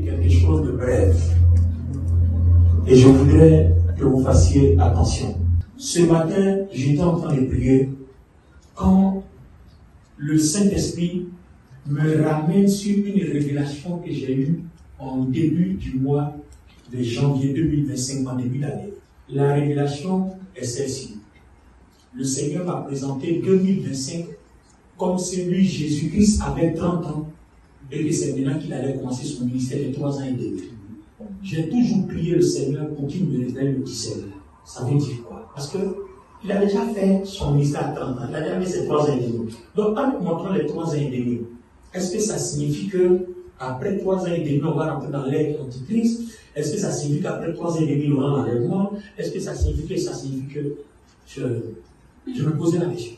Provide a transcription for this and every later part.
quelque chose de bref. Et je voudrais que vous fassiez attention. Ce matin, j'étais en train de prier quand le Saint-Esprit me ramène sur une révélation que j'ai eue en début du mois de janvier 2025, en début d'année. La révélation est celle-ci. Le Seigneur m'a présenté 2025 comme celui Jésus-Christ avait 30 ans et que c'est maintenant qu'il allait commencer son ministère de 3 ans et demi. J'ai toujours prié le Seigneur pour qu'il me révèle le discernement. Ça veut dire quoi? Parce qu'il a déjà fait son ministère à 30 ans, il a déjà fait ses 3 ans et demi. Donc, en me montrant les 3 ans et demi, est-ce que ça signifie que après 3 ans et demi, on va rentrer dans l'ère antichrist? Est-ce que ça signifie qu'après 3 ans et demi, on aura l'enlèvement? Est-ce que ça signifie que je me posais la question.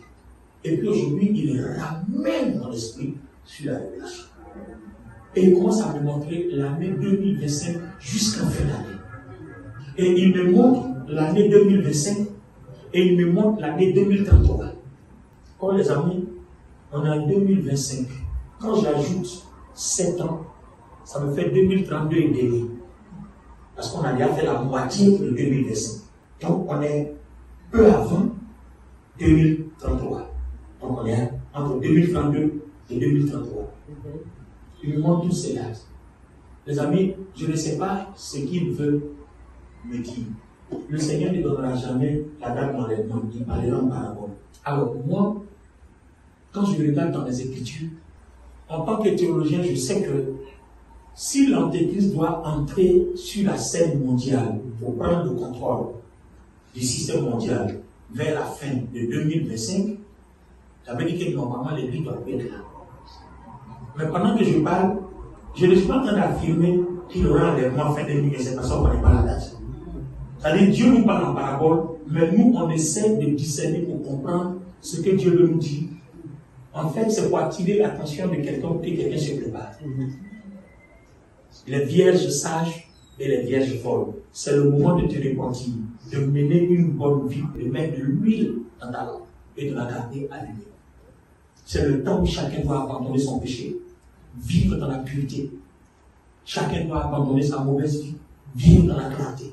Et puis aujourd'hui, il ramène mon esprit sur la révélation. Et il commence à me montrer l'année 2025 jusqu'en fin d'année. Et il me montre l'année 2025 et il me montre l'année 2033. Oh les amis, on est en 2025. Quand j'ajoute 7 ans, ça me fait 2032 et demi. Parce qu'on a déjà fait la moitié de 2025. Donc on est peu avant 2033. Donc on est entre 2032 et 2033. Il me montre tous ces dates. Les amis, je ne sais pas ce qu'il veut me dire. Le Seigneur ne donnera jamais la date dans les noms, il parlera en parabole. Alors moi, quand je regarde dans les Écritures, en tant que théologien, je sais que si l'Antéchrist doit entrer sur la scène mondiale pour prendre le contrôle du système mondial vers la fin de 2025, ça veut dire que normalement l'Église doit être là. Mais pendant que je parle, je ne suis pas en train d'affirmer qu'il y aura un enlèvement fin 2025 parce qu'on ne connaît pas la date. C'est-à-dire Dieu nous parle en parabole, mais nous on essaie de discerner pour comprendre ce que Dieu veut nous dire. En fait, c'est pour attirer l'attention de quelqu'un pour que quelqu'un se prépare. Les vierges sages et les vierges folles, c'est le moment de te repentir, de mener une bonne vie, de mettre de l'huile dans ta lampe et de la garder allumée. C'est le temps où chacun doit abandonner son péché, vivre dans la pureté. Chacun doit abandonner sa mauvaise vie, vivre dans la clarté.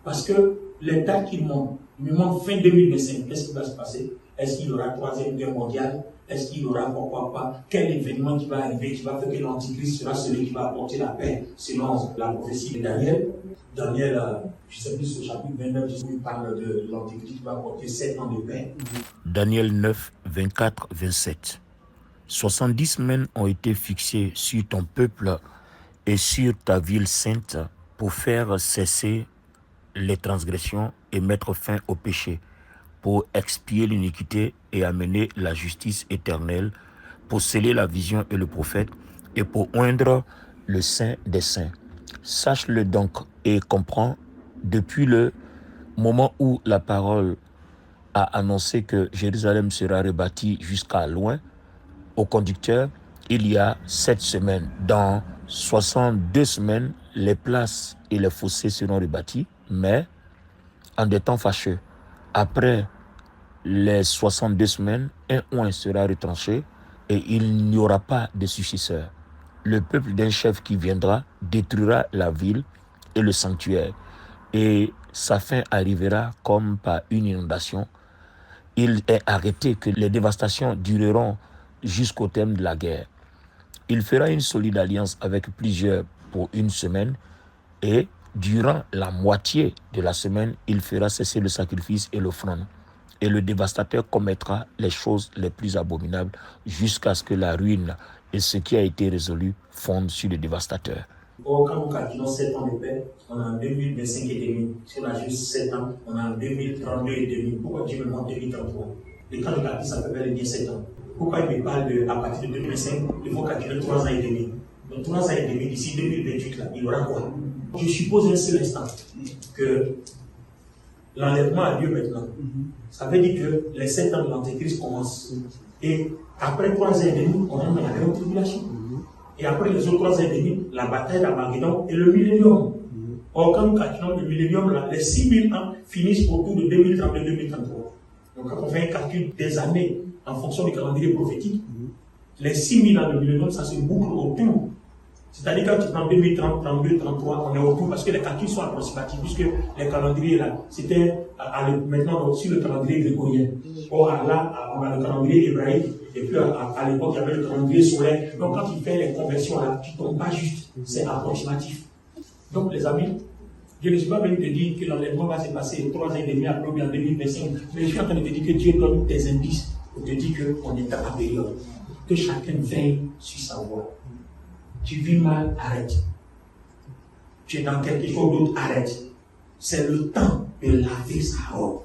Parce que les dates qu'il montre, il me montre fin 2025, qu'est-ce qui va se passer? Est-ce qu'il y aura la troisième guerre mondiale? Est-ce qu'il y aura pourquoi? Quel événement qui va arriver, qui va faire que l'Antichrist sera celui qui va apporter la paix, selon la prophétie de Daniel? Daniel, je ne sais plus, au chapitre 29, il parle de l'Antichrist qui va apporter 7 ans de paix. Daniel 9, 24, 27. 70 semaines ont été fixées sur ton peuple et sur ta ville sainte pour faire cesser les transgressions et mettre fin au péché, pour expier l'iniquité et amener la justice éternelle, pour sceller la vision et le prophète, et pour oindre le Saint des Saints. Sache-le donc et comprends, depuis le moment où la parole a annoncé que Jérusalem sera rebâtie jusqu'à loin, au conducteur, il y a 7 semaines. Dans 62 semaines, les places et les fossés seront rebâtis, mais en des temps fâcheux. Après les 62 semaines, un oint sera retranché et il n'y aura pas de successeur. Le peuple d'un chef qui viendra détruira la ville et le sanctuaire, et sa fin arrivera comme par une inondation. Il est arrêté que les dévastations dureront jusqu'au terme de la guerre. Il fera une solide alliance avec plusieurs pour une semaine, et durant la moitié de la semaine, il fera cesser le sacrifice et l'offrande. Et le dévastateur commettra les choses les plus abominables jusqu'à ce que la ruine et ce qui a été résolu fondent sur le dévastateur. Or, quand nous calculons 7 ans de paix, on a 2025 et demi. Si on a juste 7 ans, on a 2032 et demi. Pourquoi Dieu me montre 2033? Et quand je calcule, ça peut bel et bien 7 ans. Pourquoi il me parle à partir de 2025, il faut calculer 3 ans et demi. Donc 3 ans et demi, d'ici 2028, là, il y aura quoi? Je suppose un seul instant que l'enlèvement a lieu maintenant. Ça veut dire que les 7 ans de l'Antéchrist commencent. Et après 3 ans et demi, on entre dans la grande tribulation. Et après les autres 3 ans et demi, la bataille d'Armageddon et le millénium. Or, quand nous calculons le millénium, là, les 6000 ans finissent autour de 2032-2033. Donc, quand on fait un calcul des années en fonction du calendrier prophétique, les 6000 ans de millénium, ça se boucle autour C'est-à-dire quand tu prends 2030, 32, 33, on est autour parce que les calculs sont approximatifs, puisque les calendriers là, c'était maintenant donc, sur le calendrier grégorien. Or là, on a le calendrier hébraïque, et puis à l'époque, il y avait le calendrier solaire. Donc quand tu fais les conversions là, tu ne tombes pas juste, c'est approximatif. Donc les amis, je ne suis pas venu te dire que l'enlèvement va se passer 3 ans et demi après ou en 2025, mais je suis en train de te dire que Dieu donne des indices pour te dire qu'on est à la période. Que chacun veille sur sa voie. Tu vis mal, arrête. Tu es dans quelque chose d'autre, arrête. C'est le temps de laver sa robe.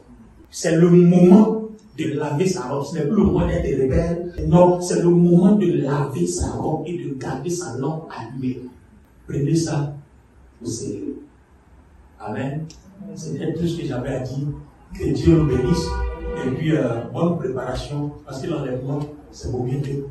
C'est le moment de laver sa robe. Ce n'est plus le moment d'être rebelle. Non, c'est le moment de laver sa robe et de garder sa lampe allumée. Prenez ça au sérieux. Amen. C'était tout ce que j'avais à dire. Que Dieu nous bénisse. Et puis, bonne préparation. Parce que l'enlèvement, c'est pour bientôt.